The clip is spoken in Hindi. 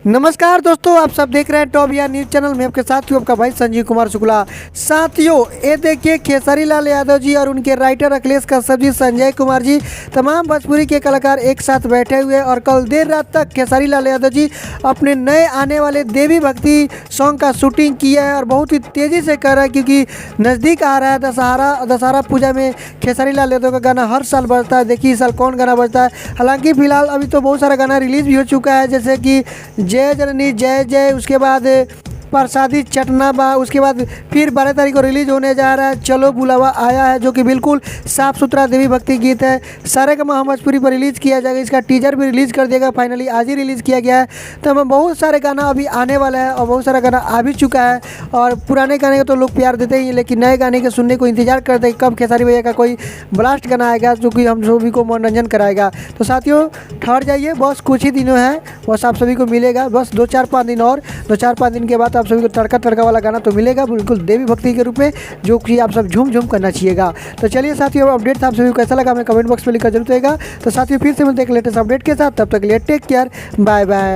नमस्कार दोस्तों, आप सब देख रहे हैं टॉप या न्यूज़ चैनल में। आपके साथ हूँ आपका भाई संजीव कुमार शुक्ला। साथियों, ये देखिए खेसारी लाल यादव जी और उनके राइटर अखिलेश कश्यप जी, संजय कुमार जी, तमाम भोजपुरी के कलाकार एक साथ बैठे हुए और कल देर रात तक खेसारी लाल यादव जी अपने नए आने वाले देवी भक्ति सॉन्ग का शूटिंग किया है और बहुत ही तेज़ी से कर रहा है, क्योंकि नज़दीक आ रहा है दशहरा पूजा में खेसारी लाल यादव का गाना हर साल बजता है। देखिए इस साल कौन गाना बजता है। हालांकि फिलहाल अभी तो बहुत सारा गाना रिलीज़ भी हो चुका है, जैसे कि जय जननी जय जय, उसके बाद प्रसादी चटना बा, उसके बाद फिर 12 तारीख को रिलीज होने जा रहा है चलो बुलावा आया है, जो कि बिल्कुल साफ़ सुथरा देवी भक्ति गीत है। सारेगामा भोजपुरी पर रिलीज़ किया जाएगा, इसका टीजर भी रिलीज़ कर देगा। फाइनली आज ही रिलीज़ किया गया है। तो हमें बहुत सारे गाना अभी आने वाला है और बहुत सारा गाना आ भी चुका है। और पुराने गाने को तो लोग प्यार देते ही हैं, लेकिन नए गाने के सुनने को इंतजार करते हैं कब खेसारी भैया का कोई ब्लास्ट गाना आएगा जो कि हम सभी को मनोरंजन कराएगा। तो साथियों ठहर जाइए, बस कुछ ही दिनों हैं, बस आप सभी को मिलेगा। बस 2-4-5 दिन और 2-4-5 दिन के बाद आप सभी को तड़का तड़का वाला गाना तो मिलेगा, बिल्कुल देवी भक्ति के रूप में, जो कि आप सब झूम झूम करना चाहिएगा। तो चलिए साथियों, अपडेट आप सभी को कैसा लगा हमें कमेंट बॉक्स में लिखकर जरूर देगा। तो साथियों फिर से मिलते हैं एक लेटेस्ट अपडेट के साथ, तब तक के लिए टेक केयर, बाय बाय।